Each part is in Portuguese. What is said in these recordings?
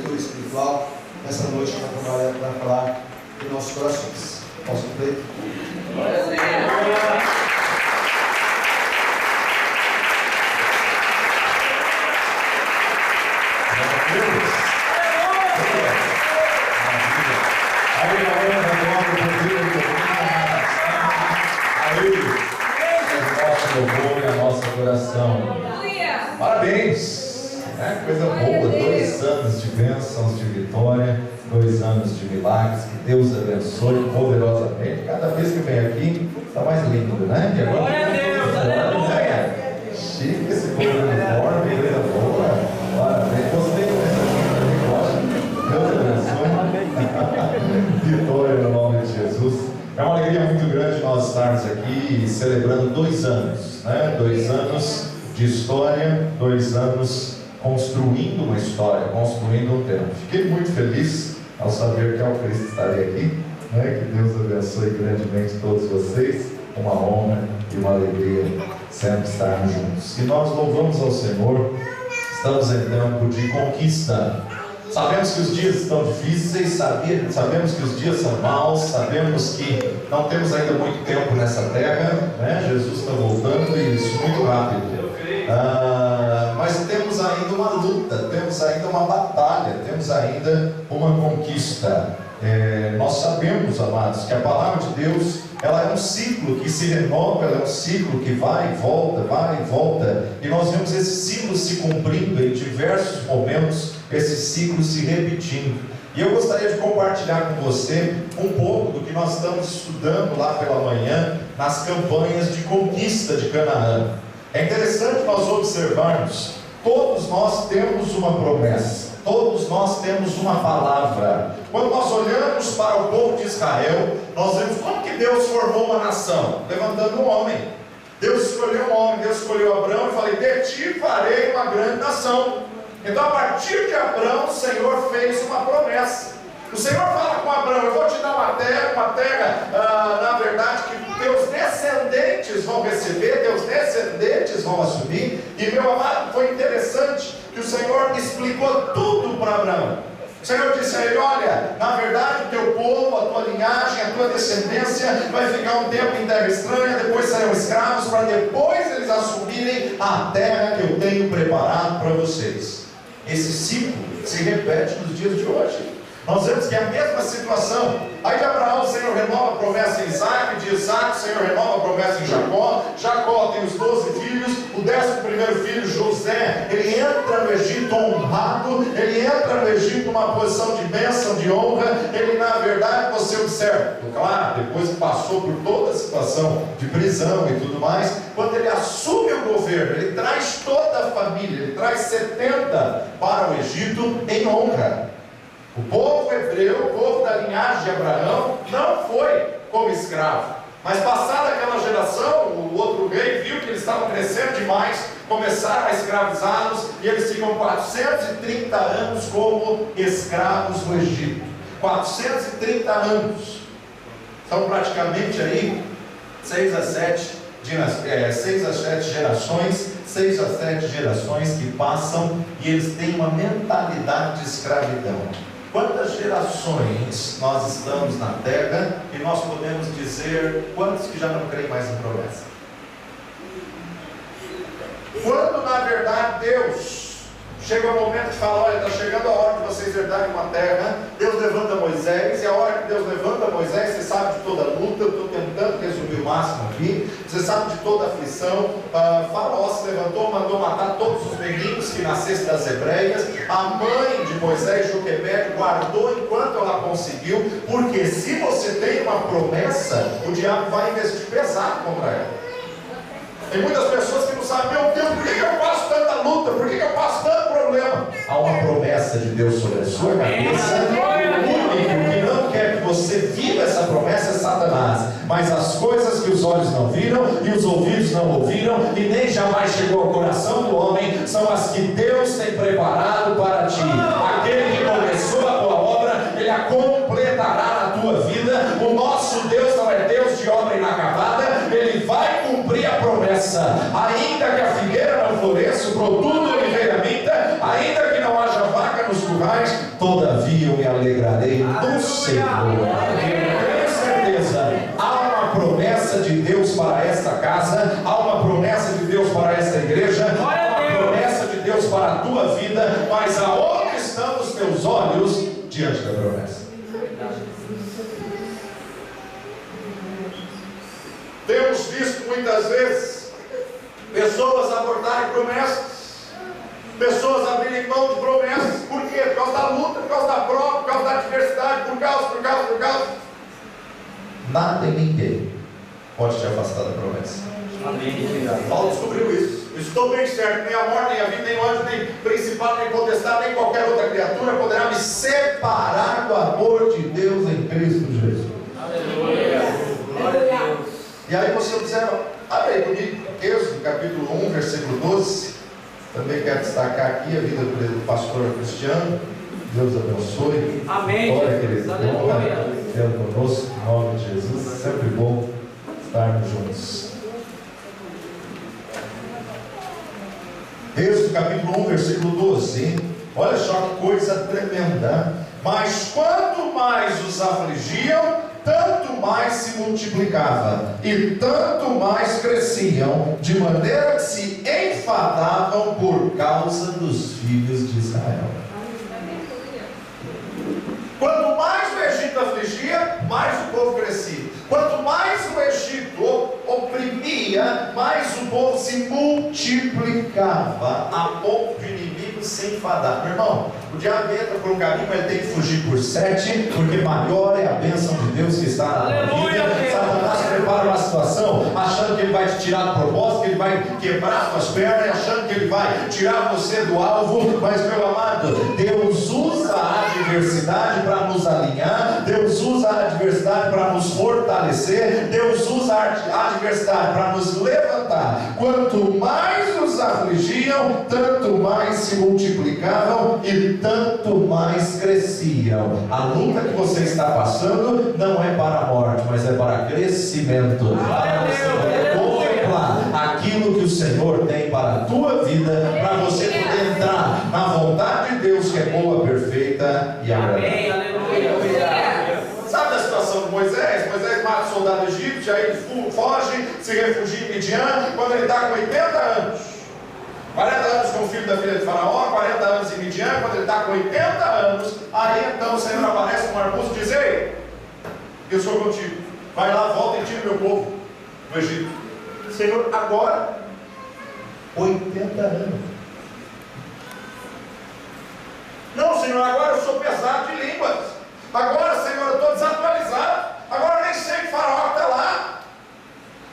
diretor espiritual, nessa noite para falar em nossos corações. Posso crer? Glória a Deus. Louvor e a nossa coração. Parabéns, né? Coisa boa, 2 anos de bênçãos, de vitória, 2 anos de milagres. Que Deus abençoe poderosamente. Cada vez que vem aqui está mais lindo, né? E agora, glória a Deus, aleluia. Chique esse povo uniforme, coisa boa. Parabéns, gostei dessa Deus abençoe. Vitória no nome de Jesus. É uma alegria muito grande nós estarmos aqui celebrando 2 anos, né? 2 anos de história, 2 anos construindo uma história, construindo um tempo. Fiquei muito feliz ao saber que ao Cristo estaria aqui, né? Que Deus abençoe grandemente todos vocês. Uma honra e uma alegria sempre estarmos juntos. E nós louvamos ao Senhor. Estamos em tempo de conquista. Sabemos que os dias estão difíceis, sabemos que os dias são maus, sabemos que não temos ainda muito tempo nessa terra, né? Jesus está voltando e isso muito rápido. Mas temos ainda uma luta, temos ainda uma batalha, temos ainda uma conquista. Nós sabemos, amados, que a palavra de Deus ela é um ciclo que se renova, ela é um ciclo que vai e volta, e nós vemos esse ciclo se cumprindo em diversos momentos, esse ciclo se repetindo. E eu gostaria de compartilhar com você um pouco do que nós estamos estudando lá pela manhã, nas campanhas de conquista de Canaã. É interessante nós observarmos, todos nós temos uma promessa, todos nós temos uma palavra. Quando nós olhamos para o povo de Israel, nós vemos como que Deus formou uma nação, levantando um homem. Deus escolheu um homem, Deus escolheu Abraão e falei, de ti farei uma grande nação. Então a partir de Abraão, o Senhor fez uma promessa. O Senhor fala com Abraão, eu vou te dar uma terra, na verdade, que teus descendentes vão receber, teus descendentes vão assumir. E meu amado, foi interessante que o Senhor explicou tudo para Abraão. O Senhor disse a ele, olha, na verdade o teu povo, a tua linhagem, a tua descendência vai ficar um tempo em terra estranha, depois serão escravos, para depois eles assumirem a terra que eu tenho preparado para vocês. Esse ciclo se repete nos dias de hoje. Nós vemos que é a mesma situação. Aí de Abraão o Senhor renova a promessa em Isaac, de Isaac o Senhor renova a promessa em Jacó. Jacó tem os 12 filhos, o 11º filho, José, ele entra no Egito honrado, ele entra no Egito numa posição de bênção, de honra. Ele na verdade, você observa, claro, depois que passou por toda a situação de prisão e tudo mais, quando ele assume o governo, ele traz toda a família, ele traz 70 para o Egito em honra. O povo hebreu, o povo da linhagem de Abraão, não foi como escravo. Mas passada aquela geração, o outro rei viu que eles estavam crescendo demais, começaram a escravizá-los, e eles ficam 430 anos como escravos no Egito. 430 anos. São praticamente aí 6 a 7 gerações, 6 a 7 gerações que passam, e eles têm uma mentalidade de escravidão. Quantas gerações nós estamos na terra e nós podemos dizer quantos que já não creem mais em promessa? Quando na verdade Deus chega o momento de falar, olha, está chegando a hora de vocês herdarem uma terra, Deus levanta Moisés, e a hora que Deus levanta Moisés, você sabe de toda a luta, eu estou tentando resumir o máximo aqui, você sabe de toda a aflição. Faraó se levantou, mandou matar todos os meninos que nascessem das hebreias. A mãe de Moisés, Joquebede, guardou enquanto ela conseguiu, porque se você tem uma promessa, o diabo vai investir pesado contra ela. Tem muitas pessoas que não sabem, meu Deus, por que eu passo tanta luta? Por que eu passo tanto problema? Há uma promessa de Deus sobre a sua cabeça. O único que não quer que você viva essa promessa é Satanás. Mas as coisas que os olhos não viram e os ouvidos não ouviram e nem jamais chegou ao coração do homem são as que Deus tem preparado para ti. Aquele que começou a boa obra, ele a completará na tua vida. O nosso Deus não é Deus de obra inacabada, ele vai cumprir a promessa. Ainda que a figueira não floresça, o produto oliveira minta, ainda que não haja vaca nos currais, todavia eu me alegrarei no Senhor. Tenho certeza, há uma promessa de Deus para esta casa, há uma promessa de Deus para esta igreja, há uma promessa de Deus para a tua vida, mas aonde estão os teus olhos diante da promessa? Temos visto muitas vezes pessoas abortarem promessas, pessoas abrirem mão de promessas. Por quê? Por causa da luta, por causa da prova, por causa da adversidade, por causa. Nada e ninguém pode te afastar da promessa. Amém. Paulo descobriu isso. Estou bem certo, nem a morte, nem a vida, nem o anjo, nem principal, nem potestade, nem qualquer outra criatura poderá me separar do amor de Deus em Cristo Jesus. Aleluia. Glória a Deus. E aí você observa, abre aí comigo, Êxodo capítulo 1, versículo 12. Também quero destacar aqui a vida do pastor Cristiano. Deus abençoe. Amém. Glória, querido. Aleluia. Deus conosco, em nome de Jesus. É sempre bom estarmos juntos. Êxodo capítulo 1, versículo 12. Olha só que coisa tremenda. Mas quanto mais os afligiam, tanto mais se multiplicava, e tanto mais cresciam, de maneira que se enfadavam por causa dos filhos de Israel. Quanto mais o Egito afligia, mais o povo crescia. Quanto mais o Egito oprimia, mais o povo se multiplicava, a ponto de inimigos se enfadar. Meu irmão, o diabo entra por um caminho, mas ele tem que fugir por 7, porque maior é a bênção de Deus que está na tua vida. Satanás prepara uma situação, achando que ele vai te tirar do propósito, que ele vai quebrar suas pernas, achando que ele vai tirar você do alvo. Mas, meu amado, Deus usa a adversidade para nos alinhar, Deus usa a adversidade para nos fortalecer, Deus usa a adversidade para nos levantar. Quanto mais nos afligiam, tanto mais se multiplicavam e tanto mais cresciam. A luta que você está passando não é para a morte, mas é para crescimento, para você contemplar aquilo que o Senhor tem para a tua vida, para você poder entrar na vontade de Deus, que é boa, perfeita e agradável. Sabe a situação de Moisés? Moisés mata o soldado egípcio, aí ele foge, se refugia em Midian, quando ele está com 80 anos. 40 anos com o filho da filha de Faraó, 40 anos em Midian, quando ele está com 80 anos, aí então o Senhor aparece com um arbusto e diz: ei, eu sou contigo, vai lá, volta e tira meu povo do Egito. Senhor, agora, 80 anos. Não, Senhor, agora eu sou pesado de línguas. Agora, Senhor, eu estou desatualizado. Agora eu nem sei que Faraó está lá.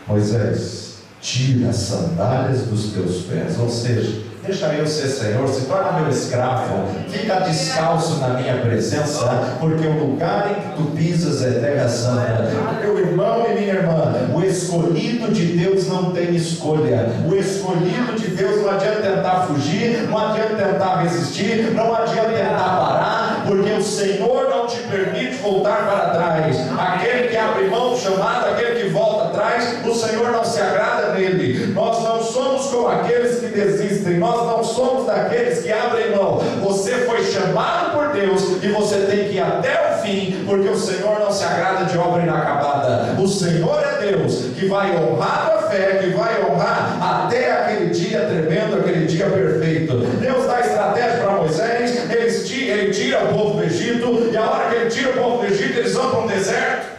Moisés, tira as sandálias dos teus pés. Ou seja, deixa eu ser Senhor, se torna meu escravo, fica descalço na minha presença, porque o lugar em que tu pisas é terra santa. Meu irmão e minha irmã, o escolhido de Deus não tem escolha. O escolhido de Deus não adianta tentar fugir, não adianta tentar resistir, não adianta tentar parar, porque o Senhor não te permite voltar para trás. Aquele que abre mão do chamado, aquele que volta atrás, o Senhor não se agrada nele. Nós não somos como aqueles que desistem, nós não somos daqueles que abrem mão. Você foi chamado por Deus e você tem que ir até o fim, porque o Senhor não se agrada de obra inacabada. O Senhor é Deus que vai honrar a fé, que vai honrar até aquele dia tremendo, aquele dia perfeito. Deus dá estratégia para Moisés, ele tira o povo do Egito, e a hora que ele tira o povo do Egito, eles vão para um deserto.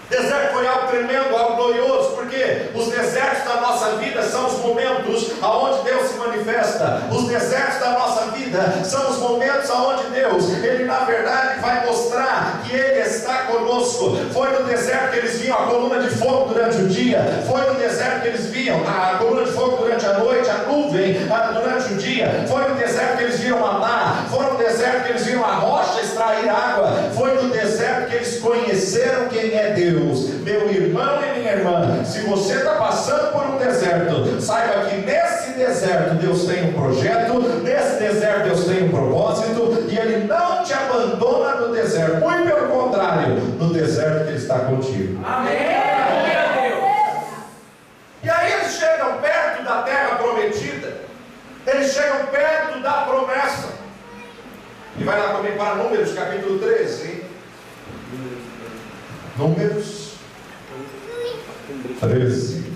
Deserto foi algo tremendo, algo glorioso, porque os desertos da nossa vida são os momentos aonde Deus se manifesta. Os desertos da nossa vida são os momentos aonde Deus, Ele na verdade vai mostrar que Ele está conosco. Foi no deserto que eles viam a coluna de fogo durante o dia, foi no deserto que eles viam a coluna de fogo durante a noite, a nuvem durante o dia, foi no deserto que eles viram a mar, foi no deserto que eles viram a rocha extrair água, foi no deserto que eles conheceram quem é Deus. Meu irmão e minha irmã, se você está passando por um deserto, saiba que nesse deserto Deus tem um projeto, nesse deserto Deus tem um propósito, e Ele não te abandona no deserto, muito pelo contrário, no deserto Ele está contigo. Amém. E aí eles chegam perto da terra prometida, eles chegam perto da promessa. E vai lá comigo para Números, capítulo 13. Números 13,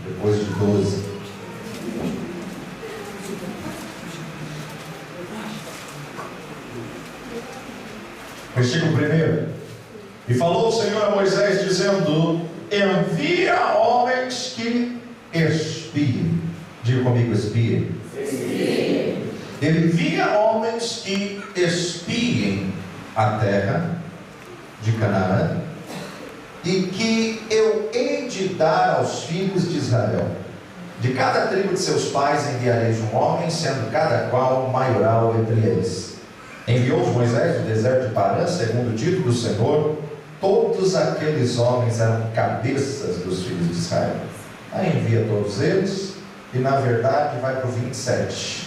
depois de 12. Versículo 1. E falou o Senhor a Moisés, dizendo: envia homens que espiem. Diga comigo, espiem. Envia homens que espiem a terra de Canaã, e que eu hei de dar aos filhos de Israel. De cada tribo de seus pais enviareis um homem, sendo cada qual maioral entre eles. Enviou Moisés do deserto de Parã, segundo o dito do Senhor. Todos aqueles homens eram cabeças dos filhos de Israel. Aí envia todos eles, e na verdade vai para o 27.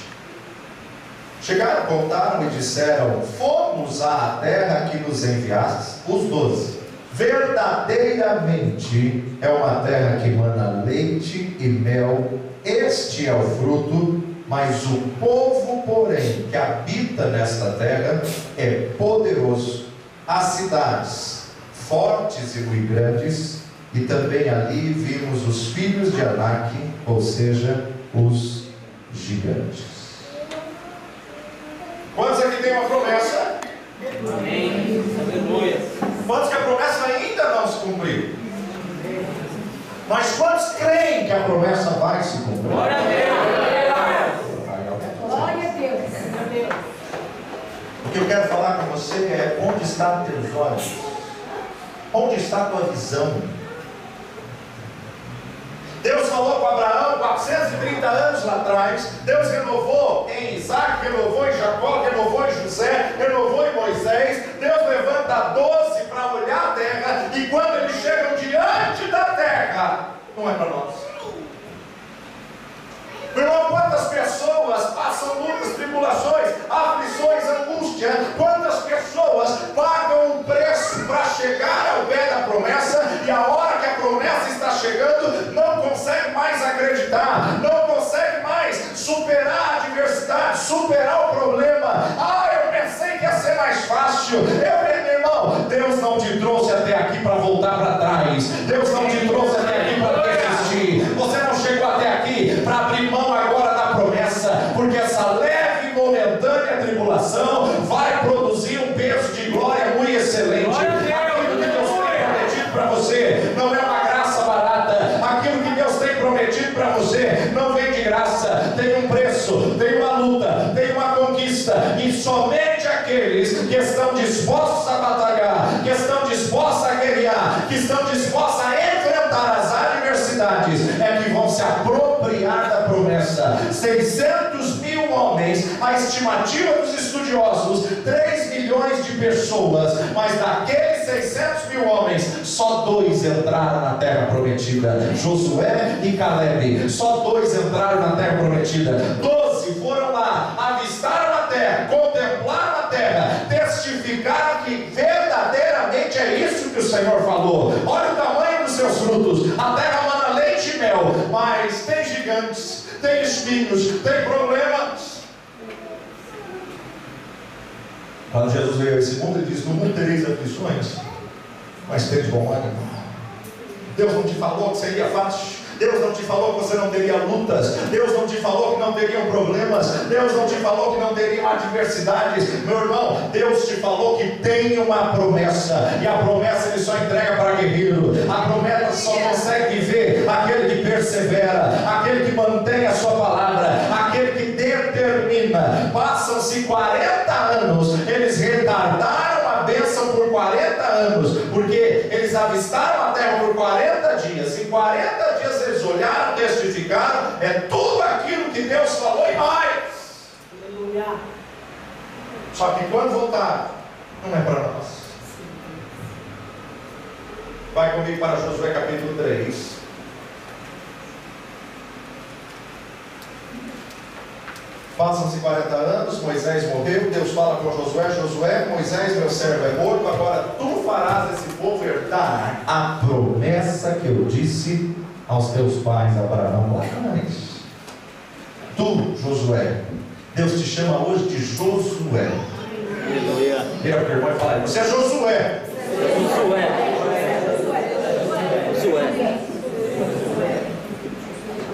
Chegaram, contaram e disseram: fomos à terra que nos enviaste, os 12. Verdadeiramente é uma terra que mana leite e mel, este é o fruto, mas o povo, porém, que habita nesta terra é poderoso. As cidades fortes e muito grandes, e também ali vimos os filhos de Anak, ou seja, os gigantes. Quantos aqui tem uma promessa? Amém. Aleluia. Quantos que a promessa ainda não se cumpriu? Mas quantos creem que a promessa vai se cumprir? Glória a Deus. Glória a Deus. O que eu quero falar com você é: onde estão teus olhos? Onde está a tua visão? Deus falou com Abraão 430 anos lá atrás. Deus renovou em Isaac, renovou em Jacó, renovou em José, renovou em Moisés. Deus levanta 12 para olhar a terra, e quando eles chegam diante da terra, não é para nós. Meu irmão, quantas pessoas passam lutas, tribulações, aflições, angústia? Quantas pessoas pagam um preço para chegar ao pé da promessa, e a hora que a promessa está chegando, não consegue mais acreditar, não consegue mais superar a adversidade, superar o problema. Eu pensei que ia ser mais fácil. Meu irmão, Deus não te trouxe até aqui para voltar para trás. Deus não te trouxe até aqui para desistir. Você não chegou até aqui para abrir mão agora da promessa, porque essa leve e momentânea tribulação vai produzir um peso de glória muito excelente. Aquilo que Deus tem prometido para você não é uma graça barata. Aquilo que Deus tem prometido para você não vem de graça. Tem um preço, tem uma luta, tem uma conquista, e somente aqueles que estão dispostos a batalhar, que estão dispostos a guerrear, que estão dispostos a enfrentar as adversidades, é que vão se apropriar da promessa. 600 mil homens, a estimativa dos estudiosos, 3 milhões de pessoas, mas daqueles 600 mil homens, só 2 entraram na terra prometida: Josué e Caleb. Só 2 entraram na terra prometida. 12 foram lá, avistaram a terra, contemplaram a terra, testificaram que verdadeiramente é isso que o Senhor falou. Olha o tamanho dos seus frutos, a terra mana leite e mel, mas tem gigantes, tem espinhos, tem problemas. Quando Jesus veio a esse mundo, ele disse: no mundo tereis aflições, mas tereis bom ânimo. Deus não te falou que seria fácil. Deus não te falou que você não teria lutas. Deus não te falou que não teriam problemas. Deus não te falou que não teriam adversidades. Meu irmão, Deus te falou que tem uma promessa, e a promessa Ele só entrega para guerreiro. A promessa só consegue viver aquele que persevera, aquele que mantém a sua palavra, aquele que determina. Passam-se 40 anos, eles retardaram a bênção por 40 anos, porque eles avistaram a terra por 40 dias. Em 40 dias eles olharam, testificaram, é tudo aquilo que Deus falou e mais. Aleluia. Só que quando voltar, não é para nós. Vai comigo para Josué capítulo 3. Passam-se 40 anos, Moisés morreu, Deus fala com Josué: Josué, Moisés meu servo é morto, agora tu farás esse povo herdar a promessa que eu disse aos teus pais Abraão lá atrás. Tu, Josué, Deus te chama hoje de Josué. vira para o irmão e fala: você é Josué.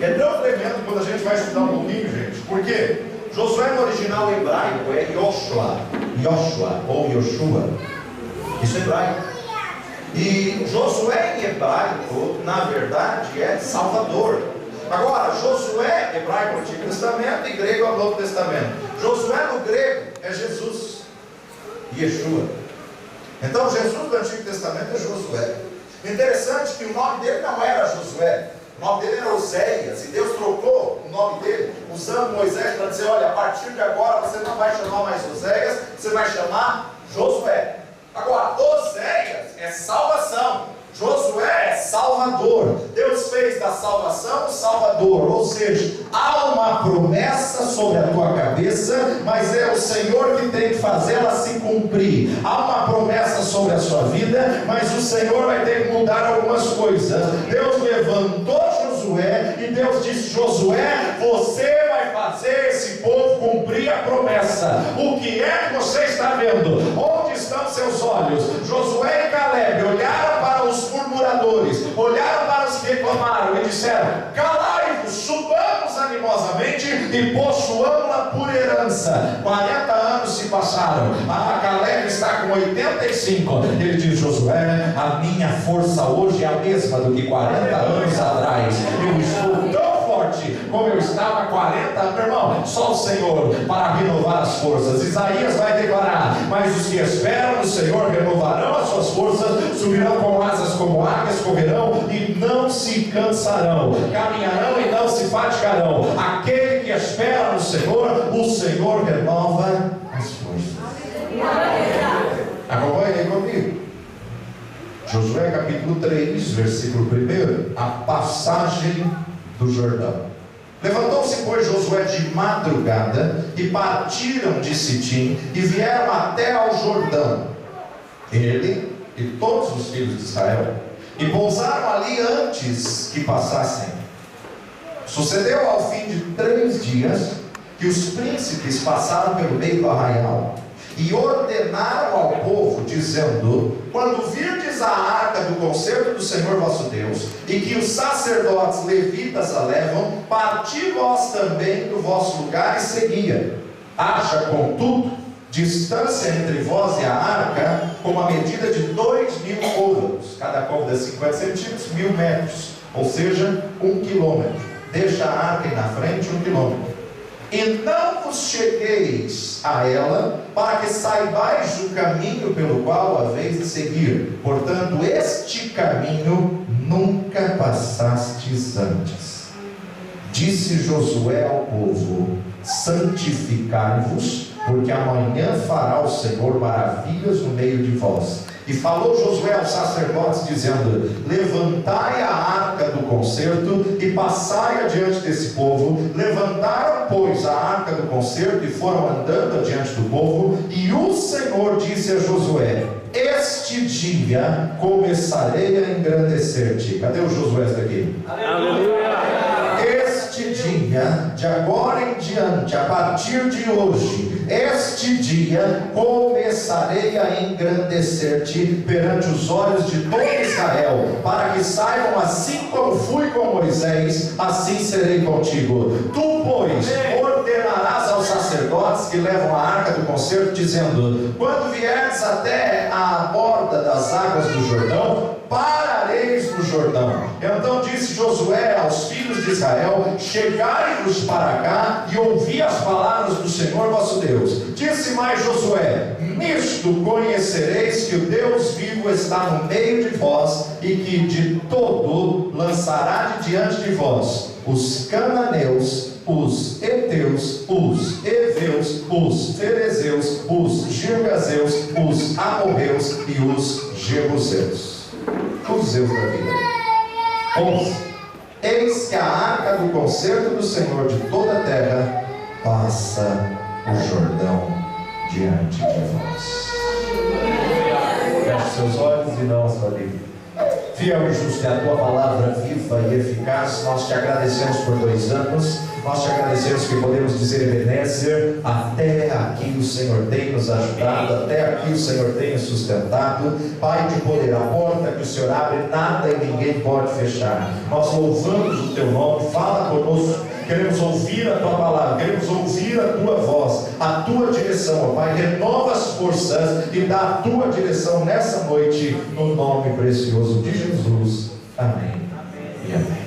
É tão tremendo quando a gente vai estudar um pouquinho, gente, porque Josué no original hebraico é Yoshua ou Yoshua, isso é hebraico. E Josué em hebraico, na verdade, é Salvador. Agora, Josué, hebraico Antigo Testamento, e grego é o Novo Testamento. Josué no grego é Jesus, Yeshua. Então Jesus do Antigo Testamento é Josué. Interessante que o nome dele não era Josué, o nome dele era Oséias, e Deus trocou o nome dele, usando Moisés para dizer: olha, a partir de agora você não vai chamar mais Oséias, você vai chamar Josué. Agora, Oséias é salvação, Josué é Salvador. Deus fez da salvação o Salvador, ou seja, há uma promessa sobre a tua cabeça, mas é o Senhor que tem que fazê-la se cumprir. Há uma promessa sobre a sua vida, mas o Senhor vai ter que mudar algumas coisas. Deus levantou Josué e Deus disse: Josué, você vai fazer esse povo cumprir a promessa. O que é que você está vendo? Onde estão seus olhos? Josué e Caleb olharam para os murmuradores, olharam para os que reclamaram e disseram: calai-vos, subamos animosamente e possuamos-la por herança. 40 anos se passaram, Caleb está com 85. Ele diz: Josué, a minha força hoje é a mesma do que 40 anos atrás. Eu estou tão forte como eu estava há 40 anos. Meu irmão, só o Senhor para renovar as forças. Isaías vai declarar: mas os que esperam no Senhor renovarão as suas forças, subirão com asas como águias, correrão e não se cansarão, caminharão e não se fatigarão. Aquele que espera no Senhor, o Senhor renova as forças. Acompanhe aí comigo. Josué capítulo 3, versículo 1, a passagem do Jordão. Levantou-se, pois, Josué de madrugada, e partiram de Sitim, e vieram até ao Jordão, ele e todos os filhos de Israel, e pousaram ali antes que passassem. Sucedeu ao fim de 3 dias, que os príncipes passaram pelo meio do arraial, e ordenaram ao povo, dizendo: quando virdes a arca do concerto do Senhor vosso Deus, e que os sacerdotes levitas a levam, parti vós também do vosso lugar e seguia. Haja, contudo, distância entre vós e a arca, como a medida de 2.000 côvados, cada côvado é 50 centímetros, 1.000 metros, ou seja, 1 quilômetro. Deixa a arca aí na frente, 1 quilômetro. E não vos chegueis a ela, para que saibais o caminho pelo qual haveis de seguir. Portanto, este caminho nunca passastes antes. Disse Josué ao povo: santificai-vos, porque amanhã fará o Senhor maravilhas no meio de vós. E falou Josué aos sacerdotes, dizendo: levantai a arca do concerto e passai adiante desse povo. Levantaram, pois, a arca do concerto e foram andando adiante do povo. E o Senhor disse a Josué: este dia começarei a engrandecer-te. Cadê o Josué daqui? Aleluia! Este dia, de agora em diante, a partir de hoje, este dia começarei a engrandecer-te perante os olhos de todo Israel, para que saibam, assim como fui com Moisés, assim serei contigo. Tu, pois, ordenarás aos sacerdotes que levam a arca do concerto, dizendo: quando vieres até a borda das águas do Jordão, parareis no Jordão. Então disse Josué aos filhos de Israel: chegai-vos para cá e ouvi as palavras do Senhor vosso Deus. Disse mais Josué: nisto conhecereis que o Deus vivo está no meio de vós, e que de todo lançará de diante de vós os cananeus, os heteus, os heveus, os ferezeus, os girgazeus, os amorreus e os jebuseus. Os Zeus da vida. 11. Eis que a arca do concerto do Senhor de toda a terra passa o Jordão diante de vós. Feche seus olhos e não a sua Bíblia. Fiel e justo é a tua palavra viva e eficaz. Nós te agradecemos por 2 anos. nós te agradecemos que podemos dizer, Ebenezer, até aqui o Senhor tem nos ajudado, até aqui o Senhor tem nos sustentado. Pai de poder, a porta que o Senhor abre, nada e ninguém pode fechar. Nós louvamos o teu nome, fala conosco, queremos ouvir a tua palavra, queremos ouvir a tua voz, a tua direção, ó Pai. Renova as forças e dá a tua direção nessa noite, no nome precioso de Jesus. Amém. E amém.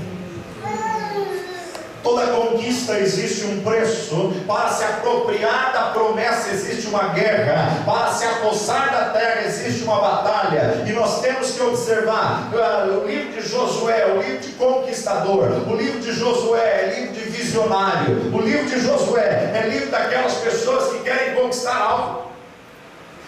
Toda conquista existe um preço. Para se apropriar da promessa existe uma guerra. Para se apossar da terra existe uma batalha. E nós temos que observar o livro de Josué, o livro de conquistador. O livro de Josué é livro de visionário. O livro de Josué é livro daquelas pessoas que querem conquistar algo.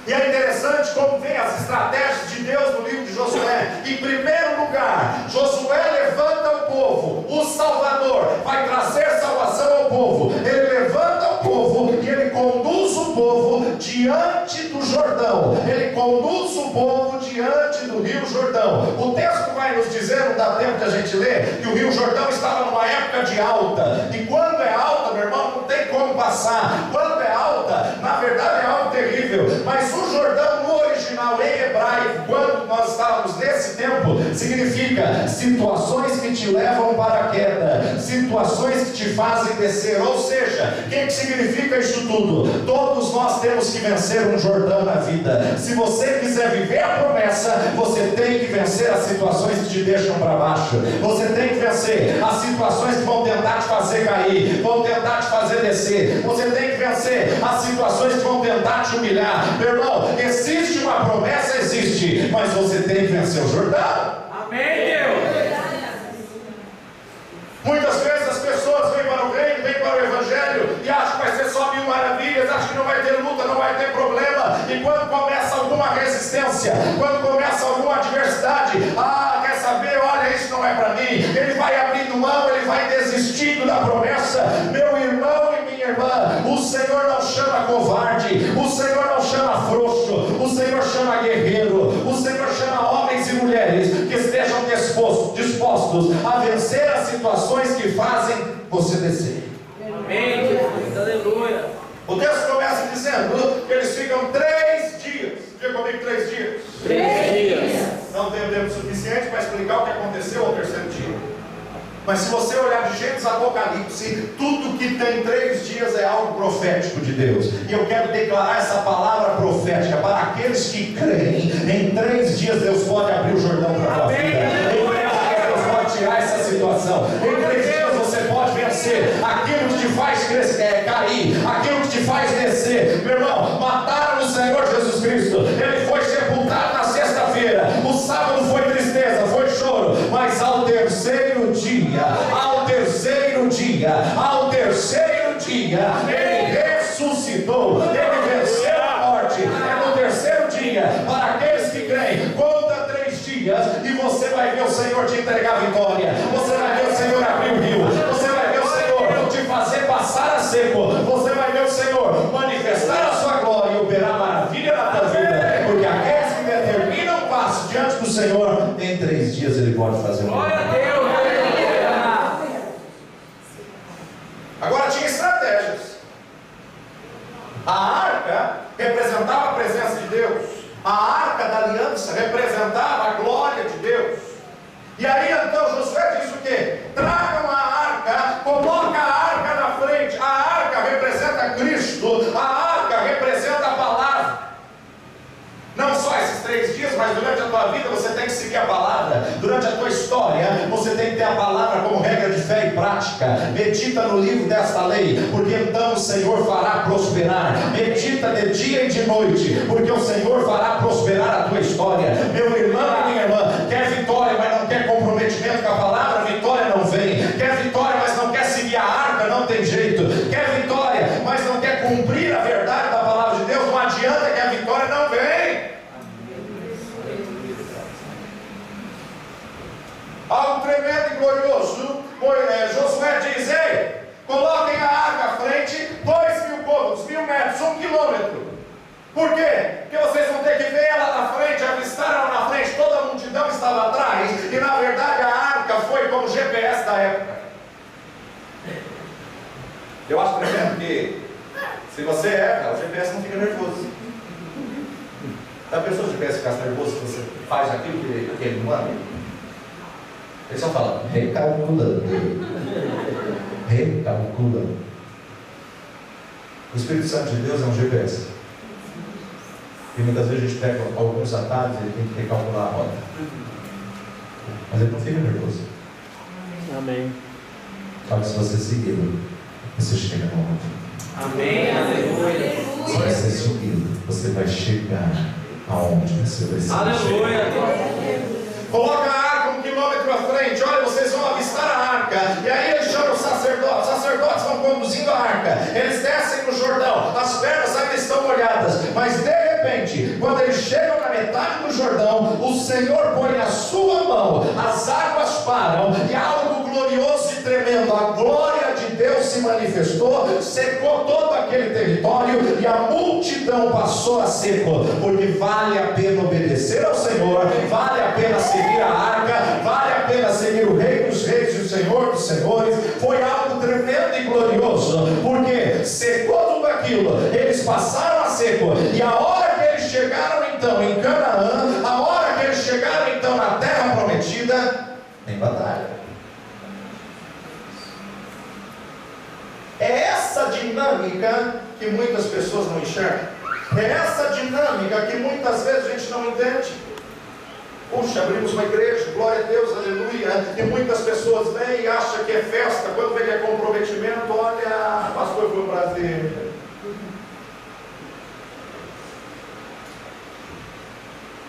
E é interessante como vem as estratégias de Deus no livro de Josué. Em primeiro lugar, Josué levanta o povo, o Salvador vai trazer salvação ao povo. Ele levanta o povo e ele conduz o povo diante do Jordão. Ele conduz o povo diante do Rio Jordão. O texto vai nos dizer, não dá tempo de a gente ler, que o Rio Jordão estava numa época de alta. E quando é alta, meu irmão, não tem como passar. Quando é alta, na verdade é algo terrível. Mas o Jordão no original em hebraico, quando nós estávamos nesse tempo, significa situações que te levam para a queda, situações que te fazem descer. Ou seja, o que significa isso tudo? Todos nós temos que vencer um Jordão na vida. Se você quiser viver a promessa, você tem que vencer as situações que te deixam para baixo. Você tem que vencer as situações que vão tentar te fazer cair, vão tentar te fazer descer. Você tem que vencer as situações que vão tentar te humilhar. Meu irmão, existe uma promessa, existe, mas você tem que vencer o Jordão. Amém, Deus. Muitas vezes as pessoas vêm para o reino, vêm para o evangelho e acham que vai ser só mil maravilhas, acham que não vai ter luta, não vai ter problema. E quando começa alguma resistência, quando começa alguma adversidade, quer saber, olha, isso não é para mim. Ele vai abrindo mão, ele vai desistindo da promessa. Meu irmão e minha irmã, o Senhor não chama covarde, o Senhor não chama frouxo, o Senhor chama guerreiro, o Senhor chama homens e mulheres que estejam dispostos a vencer as situações que fazem você descer. Amém, Jesus. Aleluia. O texto começa dizendo que eles ficam 3 dias. Diga comigo, 3 dias. 3 dias. Não tem tempo suficiente para explicar o que aconteceu ao terceiro dia. Mas se você olhar de Gênesis a Apocalipse, tudo que tem 3 dias é algo profético de Deus. E eu quero declarar essa palavra profética para aqueles que creem. Em 3 dias Deus pode abrir o Jordão para a tua vida. Em 3 dias Deus pode tirar essa situação. Em 3 dias você pode vencer aquilo que te faz cair, aquilo que te faz descer. Meu irmão, mataram o Senhor Jesus Cristo. Ele foi sepultado na sexta-feira. O sábado foi tristeza, foi choro. Mas ao terceiro dia, ele ressuscitou, ele venceu a morte. É no terceiro dia, para aqueles que creem, conta 3 dias e você vai ver o Senhor te entregar a vitória. Você vai ver o Senhor abrir o rio. Você vai ver o Senhor te fazer passar a seco. Você vai ver o Senhor manifestar a sua glória e operar maravilha na tua vida. Porque aqueles que determinam o passo diante do Senhor, em 3 dias ele pode fazer o Glória a Deus. Agora tinha estratégias. A arca representava a presença de Deus. A arca da aliança representava a glória de Deus. E aí então Josué diz o quê? Tragam a arca, coloca a arca na frente. A arca representa Cristo, a arca representa a palavra. Não só esses 3 dias, mas durante a tua vida você tem que seguir a palavra. Durante a tua história, você tem que ter a palavra como regra de fé e prática. Medita no livro desta lei, porque então o Senhor fará prosperar. Medita de dia e de noite, porque o Senhor fará prosperar a tua história. Meu irmão e minha irmã, quer vitória, mas não quer comprometimento com a palavra, vitória não vem. Quer vitória, mas não quer seguir a arca, não tem jeito. Quer vitória, mas não quer cumprir a verdade da palavra de Deus, não adianta que a vitória não vem. Algo tremendo e glorioso. Josué diz: ei, coloquem a arca à frente, 2.000 côvados, 1.000 metros, 1 quilômetro. Por quê? Porque vocês vão ter que ver ela na frente, avistar ela na frente, toda a multidão estava atrás, e na verdade a arca foi como GPS da época. Eu acho, por exemplo, que se você erra, o GPS não fica nervoso. A pessoa que o GPS fica nervoso se você faz aquilo que ele não anda? Ele só fala, recalculando. Recalculando. O Espírito Santo de Deus é um GPS. E muitas vezes a gente pega alguns atalhos e ele tem que recalcular a rota. Mas ele não fica nervoso. Amém. Só que se você segui-lo, você chega no onde? Amém. Aleluia. Se você segui-lo, você vai chegar aonde você vai ser. Aleluia. Coloca a arca 1 quilômetro à frente. Olha, vocês vão avistar a arca. E aí eles chamam os sacerdotes. Os sacerdotes vão conduzindo a arca. Eles descem no Jordão. As pernas ainda estão molhadas. Mas de repente, quando eles chegam na metade do Jordão, o Senhor põe a sua mão. As águas param. E algo glorioso e tremendo. A glória de Deus se manifestou. Secou todo aquele território. E a multidão passou a seco. Porque vale a pena obedecer ao Senhor. Vale a pena seguir a arca, vale a pena seguir o Rei dos Reis e o Senhor dos Senhores. Foi algo tremendo e glorioso, porque secou tudo aquilo, eles passaram a seco, e a hora que eles chegaram então em Canaã, a hora que eles chegaram então na terra prometida, tem batalha. É essa dinâmica que muitas pessoas não enxergam, é essa dinâmica que muitas vezes a gente não entende. Puxa, abrimos uma igreja, glória a Deus, aleluia. E muitas pessoas vêm e acham que é festa. Quando vem que é comprometimento, olha, pastor, foi um prazer.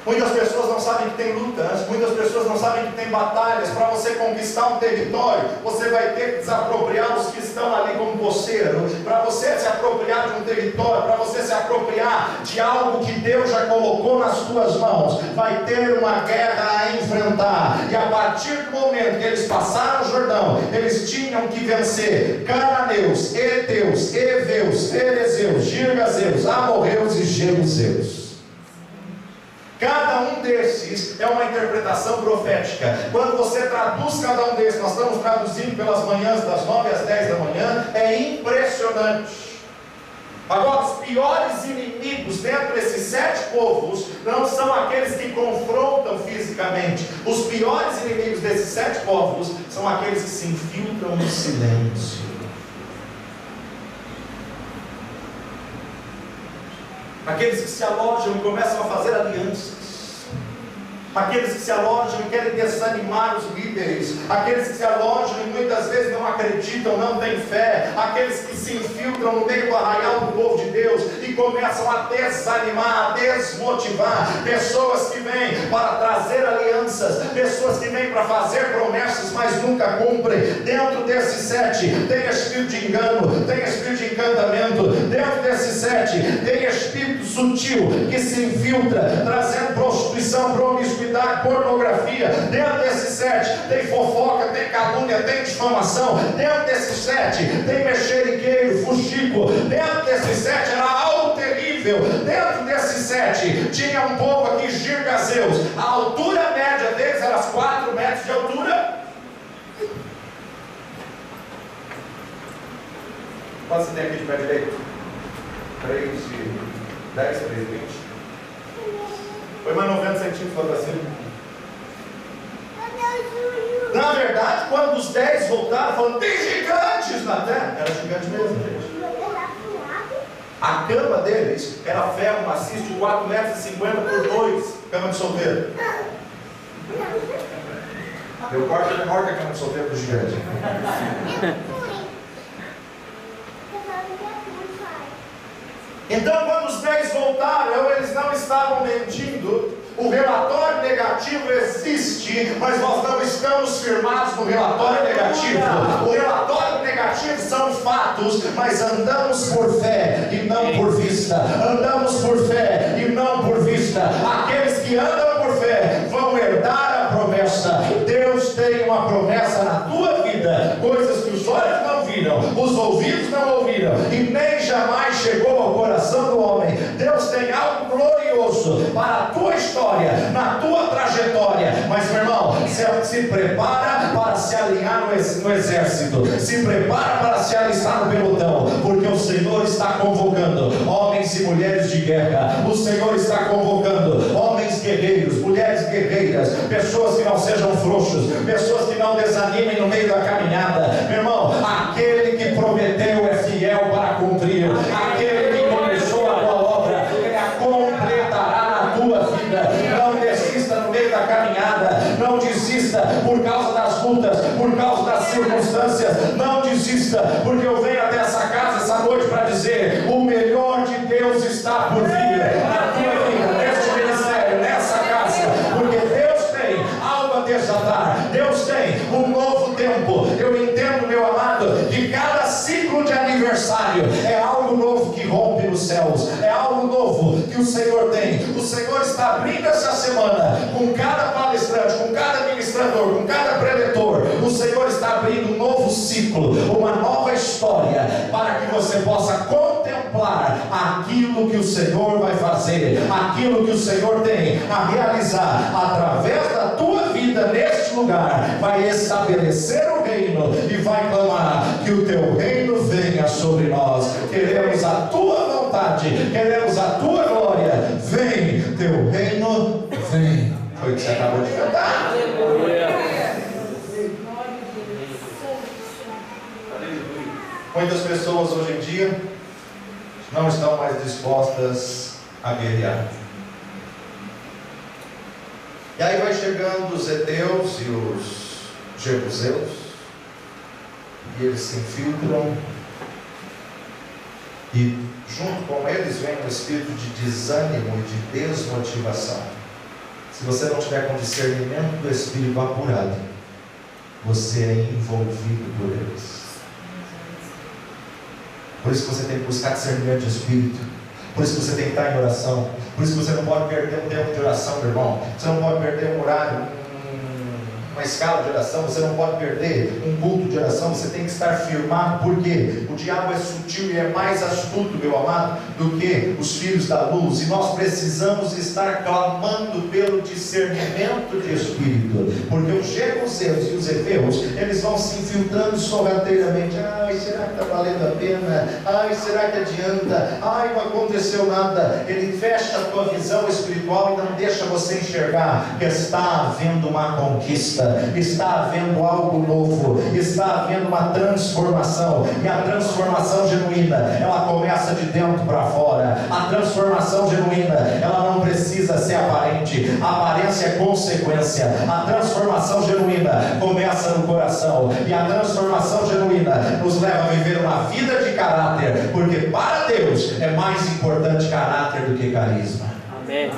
Muitas pessoas não sabem que tem lutas, muitas pessoas não sabem que tem batalhas. Para você conquistar um território, você vai ter que desapropriar os que estão ali como poceiro. Para você se apropriar de um território, para você se apropriar de algo que Deus já colocou nas tuas mãos, vai ter uma guerra a enfrentar. E a partir do momento que eles passaram o Jordão, eles tinham que vencer cananeus, heteus, heveus, ferezeus, girgazeus, amorreus e jebuseus. Cada um desses é uma interpretação profética. Quando você traduz cada um desses, nós estamos traduzindo pelas manhãs das 9 às 10 da manhã, é impressionante. Agora, os piores inimigos dentro desses 7 povos não são aqueles que confrontam fisicamente. Os piores inimigos desses 7 povos são aqueles que se infiltram no silêncio. Aqueles que se alojam e começam a fazer alianças. Aqueles que se alojam e querem desanimar os líderes. Aqueles que se alojam e muitas vezes não acreditam, não têm fé. Aqueles que se infiltram no meio do arraial do povo de Deus e começam a desanimar, a desmotivar. Pessoas que vêm para trazer alianças, pessoas que vêm para fazer promessas, mas nunca cumprem. Dentro desses 7 tem espírito de engano, tem espírito de encantamento. Dentro desses 7 tem espírito sutil que se infiltra, trazendo prostituição, promiscuidade, pornografia. Dentro desses 7 tem fofoca, tem calúnia, tem difamação. Dentro desses 7 tem mexeriqueiro, fuxico. Dentro desses 7 era algo terrível. Dentro desses 7 tinha um povo aqui, girgazeus. A altura média deles era 4 metros de altura. Quanto você tem aqui de pé direito? 3 de 10, 3 de 20. Foi mais 90 centímetros para cima. Na verdade, quando os 10 voltaram, falaram: tem gigantes na terra. Era gigante mesmo, gente. A cama deles era ferro maciço de 4,50 metros por 2. Cama de solteiro. Eu corto menor que a cama de solteiro do gigante. Então, quando os 10 voltaram, eles não estavam mentindo. O relatório negativo existe, mas nós não estamos firmados no relatório negativo. O relatório negativo são fatos, mas andamos por fé e não por vista. Andamos por fé e não por vista. Aqueles que andam por fé vão herdar a promessa. Deus tem uma promessa na tua vida, coisas que os olhos não viram, os ouvidos não ouviram e nem jamais chegou ao coração do homem. Deus tem algo glorioso para a tua história, na tua trajetória. Mas, meu irmão, se prepara para se alinhar no exército, se prepara para se alistar no pelotão, porque o Senhor está convocando homens e mulheres de guerra. O Senhor está convocando homens guerreiros, mulheres guerreiras, pessoas que não sejam frouxos, pessoas que não desanimem no meio da caminhada. Meu irmão, aquele que prometeu é fiel para cumprir. Aquele que começou a boa obra, ele a completará na tua vida. Não desista no meio da caminhada, não desista por causa das lutas, por causa das circunstâncias. Não desista, porque eu venho até essa casa essa noite para dizer: o melhor de Deus está por vir na tua vida, neste ministério, nessa casa, porque Deus tem algo a desatar. Deus tem um novo tempo. Eu entendo, meu amado, que cada ciclo de aniversário é algo novo que rompe nos céus, é algo novo que o Senhor tem. O Senhor está abrindo essa semana com cada palestrante, com cada ministrador, com cada preletor. O Senhor está abrindo um novo ciclo, uma nova história, para que você possa contemplar aquilo que o Senhor vai fazer, aquilo que o Senhor tem a realizar através da tua vida neste lugar. Vai estabelecer o reino e vai clamar que o teu reino venha sobre nós. Queremos a tua vontade, queremos a tua glória. Vem, teu reino vem. Foi o que você acabou de cantar. Muitas pessoas hoje em dia não estão mais dispostas a guerrear. E aí vai chegando os heteus e os jebuseus, e eles se infiltram, e junto com eles vem um espírito de desânimo e de desmotivação. Se você não tiver com discernimento do espírito apurado, você é envolvido por eles. Por isso que você tem que buscar discernimento de espírito. Por isso que você tem que estar em oração. Por isso que você não pode perder um tempo de oração, meu irmão. Você não pode perder um horário, uma escala de oração. Você não pode perder um culto de oração. Você tem que estar firmado, porque o diabo é sutil e é mais astuto, meu amado, do que os filhos da luz. E nós precisamos estar clamando pelo discernimento de espírito, porque os jebuseus e os heveus, eles vão se infiltrando sorrateiramente. Ai, será que está valendo a pena? Ai, será que adianta? Ai, não aconteceu nada. Ele fecha a tua visão espiritual e não deixa você enxergar que está havendo uma conquista, está havendo algo novo, está havendo uma transformação. E a transformação genuína, ela começa de dentro para fora. A transformação genuína, ela não precisa ser aparente. A aparência é consequência. A transformação genuína começa no coração, e a transformação genuína nos leva a viver uma vida de caráter, porque para Deus é mais importante caráter do que carisma. Amém.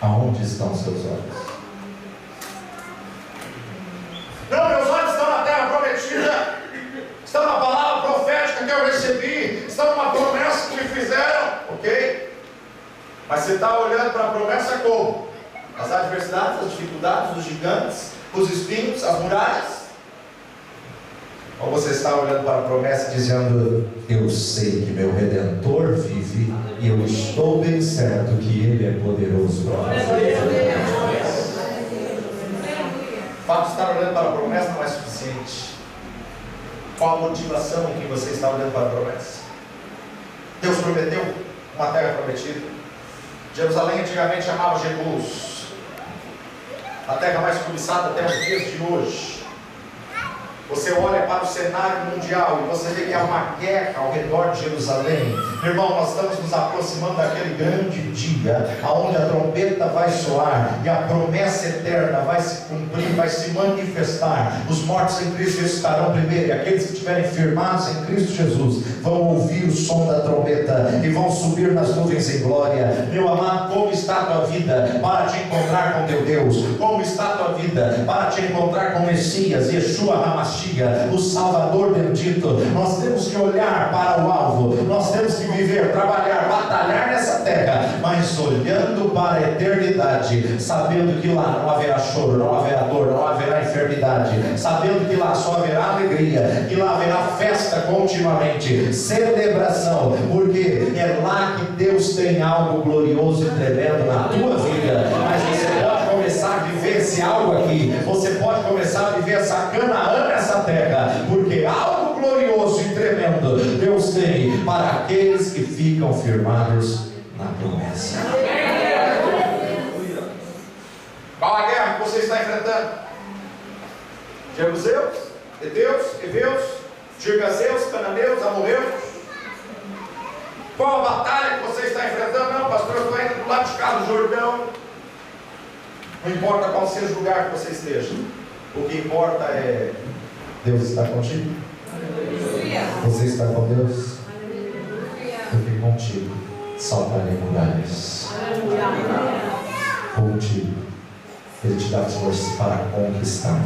Aonde estão seus olhos? Não, meus olhos estão na terra prometida, estão na palavra profética que eu recebi, estão numa promessa que me fizeram, ok? Mas você está olhando para a promessa como? As adversidades, as dificuldades, os gigantes, os espinhos, as muralhas? Ou você está olhando para a promessa dizendo: eu sei que meu Redentor vive, e eu estou bem certo que Ele é poderoso para fazer. O fato de estar olhando para a promessa não é suficiente. Qual a motivação em que você está olhando para a promessa? Deus prometeu uma terra prometida. Jerusalém antigamente chamava Jebus, a terra mais cobiçada até os dias de hoje. Você olha para o cenário mundial e você vê que há uma guerra ao redor de Jerusalém. Meu irmão, nós estamos nos aproximando daquele grande dia, onde a trombeta vai soar e a promessa eterna vai se cumprir, vai se manifestar. Os mortos em Cristo ressuscitarão primeiro, e aqueles que estiverem firmados em Cristo Jesus vão ouvir o som da trombeta e vão subir nas nuvens em glória. Meu amado, como está a tua vida para te encontrar com teu Deus? Como está a tua vida para te encontrar com o Messias, Yeshua HaMashiach, o Salvador bendito? Nós temos que olhar para o alvo, nós temos que viver, trabalhar, batalhar nessa terra terra, mas olhando para a eternidade, sabendo que lá não haverá choro, não haverá dor, não haverá enfermidade, sabendo que lá só haverá alegria, que lá haverá festa continuamente, celebração, porque é lá que Deus tem algo glorioso e tremendo na tua vida. Mas você pode começar a viver esse algo aqui, você pode começar a viver essa Canaã nessa terra, porque algo glorioso e tremendo Deus tem para aqueles que ficam firmados na promessa. Qual a guerra que você está enfrentando? Jebuseus, Heteus, Heveus, Girgazeus, Cananeus, Amorreus? Qual a batalha que você está enfrentando? Não, pastor, eu estou indo do lado de cá do Jordão. Não importa qual seja o lugar que você esteja, o que importa é Deus está contigo. Você está com Deus? Porque contigo saltarei muralhas. Contigo Ele te dá força para conquistar,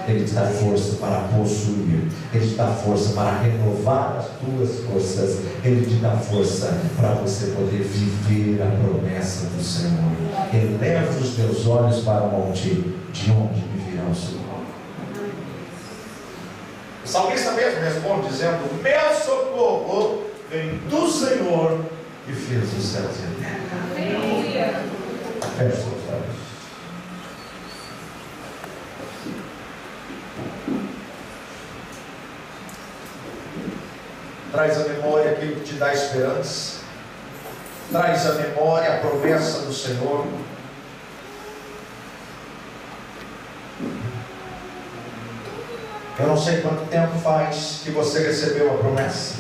Ele te dá força para possuir, Ele te dá força para renovar as tuas forças, Ele te dá força para você poder viver a promessa do Senhor. Eleva os teus olhos para o monte, de onde me virá o Senhor. O salmista mesmo responde dizendo: meu socorro vem do Senhor Que fez os céus e a terra. Feche os olhos. Traz à memória aquilo que te dá esperança. Traz à memória a promessa do Senhor. Eu não sei quanto tempo faz que você recebeu a promessa.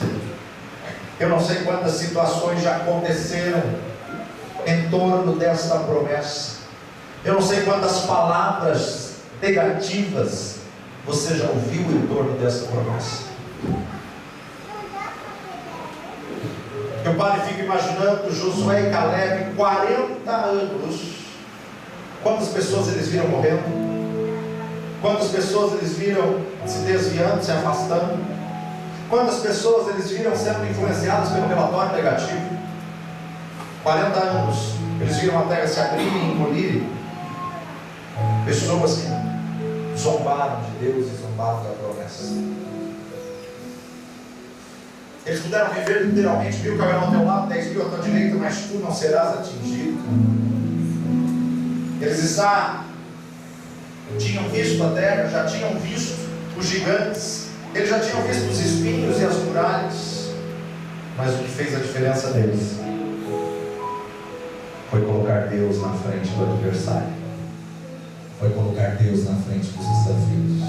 Eu não sei quantas situações já aconteceram em torno desta promessa. Eu não sei quantas palavras negativas você já ouviu em torno dessa promessa. Eu paro e fico imaginando Josué e Caleb, 40 anos. Quantas pessoas eles viram morrendo? Quantas pessoas eles viram se desviando, se afastando? Quantas pessoas eles viram sendo influenciadas pelo relatório negativo? 40 anos, eles viram a terra se abrir e engolir. Pessoas que zombaram de Deus e zombaram da promessa. Eles puderam viver literalmente: 1000 cairão ao teu lado, 10.000 à tua direita, mas tu não serás atingido. Eles tinham visto a terra, já tinham visto os gigantes, eles já tinham visto os espinhos e as muralhas, mas o que fez a diferença deles foi colocar Deus na frente do adversário, foi colocar Deus na frente dos desafios.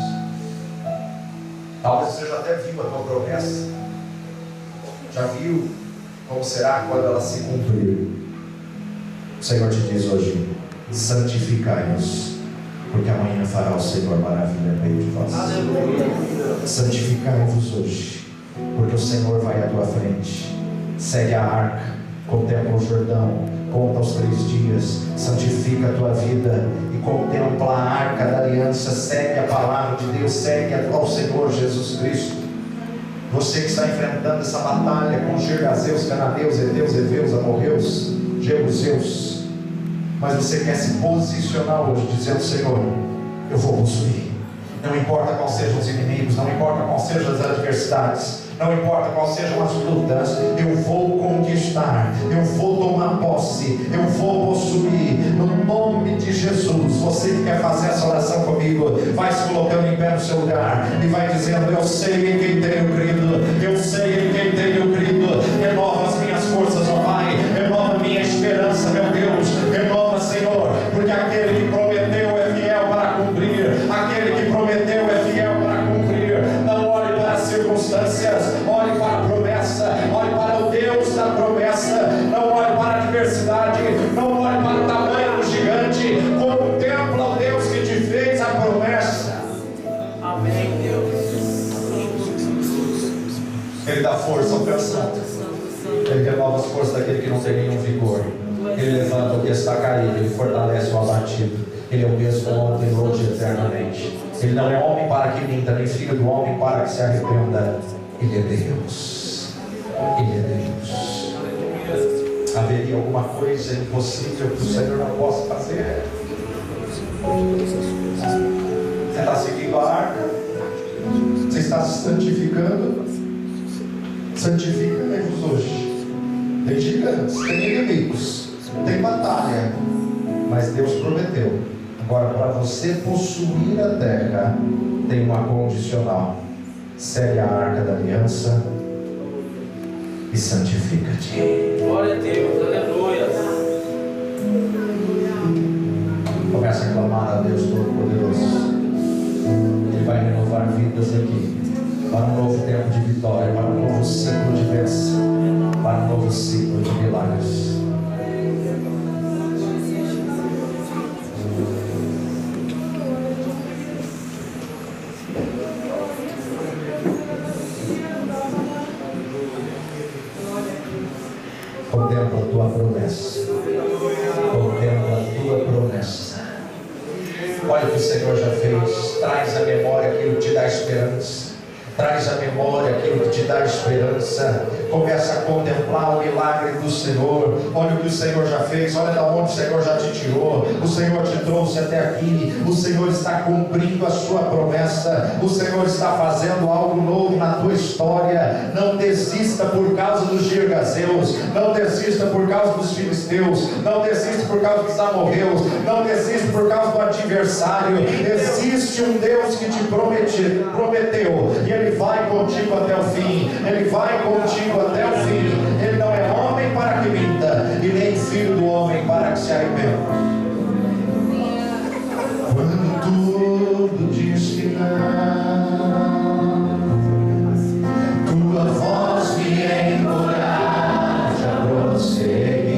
Talvez você já até viu a tua promessa, já viu como será quando ela se cumprir. O Senhor te diz hoje: santificai-nos, porque amanhã fará o Senhor maravilha no meio de vós. Santificai-vos hoje, porque o Senhor vai à tua frente. Segue a arca, contempla o Jordão, conta os 3 dias, santifica a tua vida e contempla a arca da aliança. Segue a palavra de Deus, segue ao Senhor Jesus Cristo. Você que está enfrentando essa batalha com Girgazeus, Cananeus, Heteus, Heveus, Amorreus, Jebuseus, mas você quer se posicionar hoje dizendo: Senhor, eu vou possuir. Não importa quais sejam os inimigos, não importa quais sejam as adversidades, não importa quais sejam as lutas, eu vou conquistar, eu vou tomar posse, eu vou possuir, no nome de Jesus. Você que quer fazer essa oração comigo, vai se colocando em pé no seu lugar e vai dizendo: eu sei em quem tenho crido, eu sei em quem tenho crido. Renova as minhas forças, ó Pai, renova a minha esperança, meu Deus, renova, Senhor, porque aquele que prometeu é fiel para cumprir, aquele que prometeu é fiel para cumprir. Não olhe para as circunstâncias, olhe para a promessa, olhe para o Deus da promessa, não olhe para a adversidade, não olhe para o tamanho do gigante, contempla o Deus que te fez a promessa. Amém, Deus. Ele dá força ao cansado, Ele renova as forças daquele que não tem nenhum vigor, Ele levanta o que está caído, Ele fortalece o abatido. Ele é o mesmo ontem, hoje e eternamente. Ele não é homem para que minta, nem filho do homem para que se arrependa. Ele é Deus. Ele é Deus. haveria alguma coisa impossível que o Senhor não possa fazer? Você está seguindo a arca? Você está se santificando? Santifica-vos hoje. Tem gigantes, tem inimigos, tem batalha, mas Deus prometeu. Agora, para você possuir a terra, tem uma condicional: segue a arca da aliança e santifica-te. Glória a Deus, aleluia. Começa a clamar a Deus Todo-Poderoso. Ele vai renovar vidas aqui, para um novo tempo de vitória, para um novo ciclo de bênção, para um novo ciclo de milagres. Contempla a tua promessa. Contempla a tua promessa. Olha o que o Senhor já fez. Traz à memória aquilo que te dá esperança. Traz à memória aquilo que te dá esperança. Começa a contemplar o milagre do Senhor. Olha o que o Senhor já fez. Olha de onde o Senhor já te tirou. O Senhor te trouxe até aqui. O Senhor está cumprindo a sua promessa. O Senhor está fazendo algo novo na tua história. Não desista por causa dos girgazeus. Não desista por causa dos filisteus. Não desista por causa dos amorreus. Não desista por causa do adversário. Existe um Deus que te prometeu. E Ele vai contigo até o fim. Ele vai contigo até o fim. Ele não é homem para que minta, e nem filho do homem para que se arrependa. Quando tudo diz que não, tua voz me encoraja a prosseguir.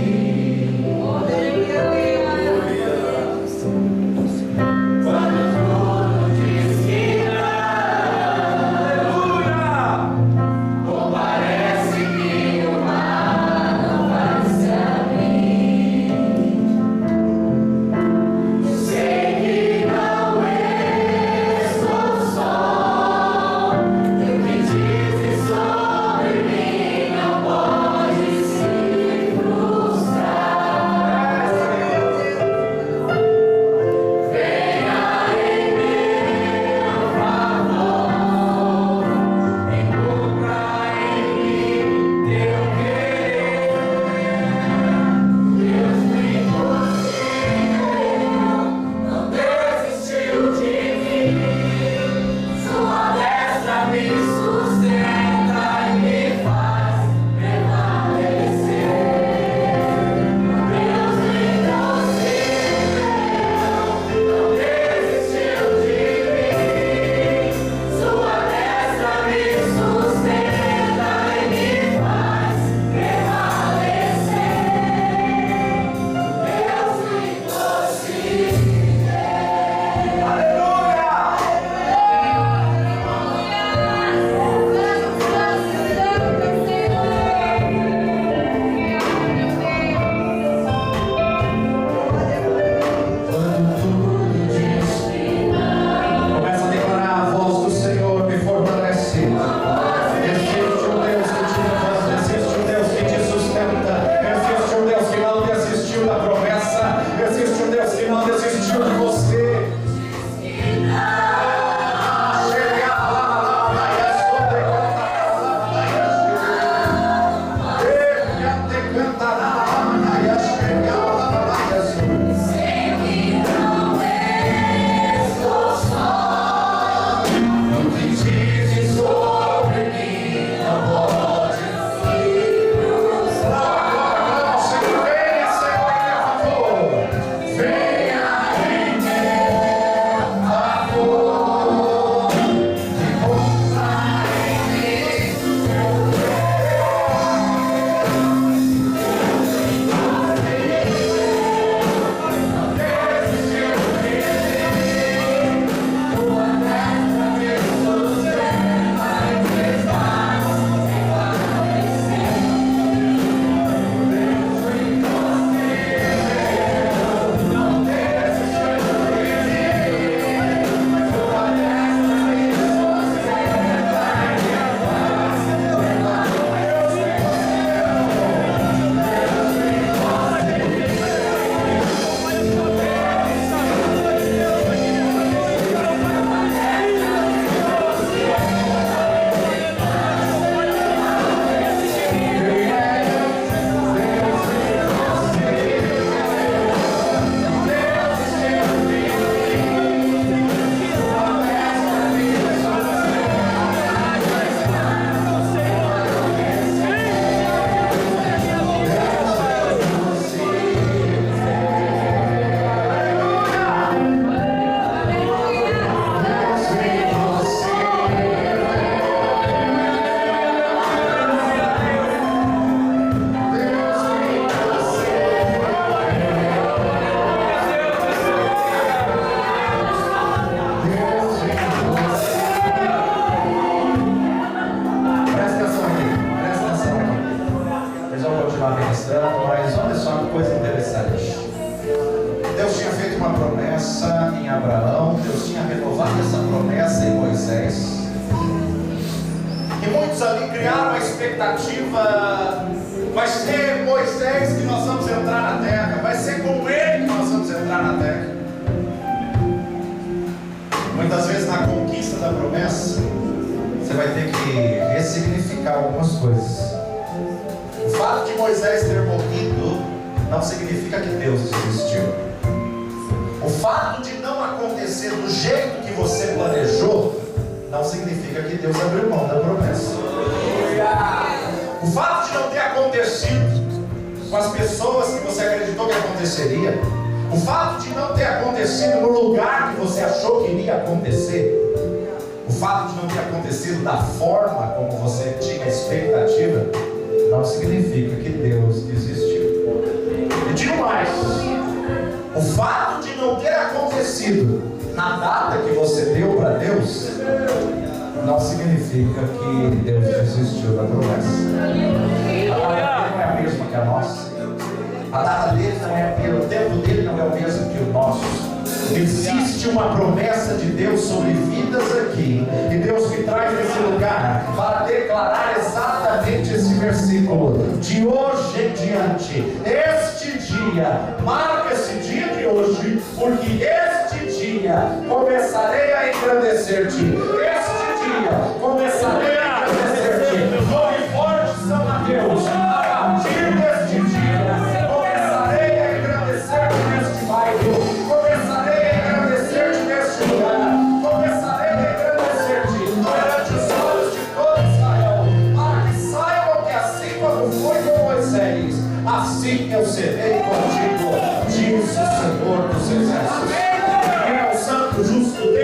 mas olha só que coisa interessante. Deus tinha feito uma promessa em Abraão, Deus tinha renovado essa promessa em Moisés. E muitos ali criaram a expectativa: vai ser Moisés que nós vamos entrar na terra, vai ser com ele que nós vamos entrar na terra. Muitas vezes na conquista da promessa, você vai ter que ressignificar algumas coisas. O fato de Moisés ter morrido não significa que Deus desistiu. O fato de não acontecer do jeito que você planejou não significa que Deus abriu mão da promessa. O fato de não ter acontecido com as pessoas que você acreditou que aconteceria, o fato de não ter acontecido no lugar que você achou que iria acontecer, o fato de não ter acontecido da forma como você tinha expectativa, não significa que Deus desistiu. E digo mais: o fato de não ter acontecido na data que você deu para Deus, não significa que Deus desistiu da promessa. A data dele não é a mesma que a nossa. A data dele não é a mesma, o tempo dele não é o mesmo que o nosso. Existe uma promessa de Deus sobre vidas aqui, e Deus me traz nesse lugar para declarar exatamente esse versículo: de hoje em diante, este dia, marca esse dia de hoje, porque este dia começarei a engrandecer-te. Este dia começarei a engrandecer-te. Glória e forte São Mateus. A partir deste dia começarei a engrandecer-te neste bairro. Começarei a engrandecer-te neste lugar. Começarei a engrandecer-te perante os olhos de todo Israel, para que saibam que assim como foi com Moisés, assim eu serei contigo, diz o Senhor dos Exércitos. É o Santo Justo Deus.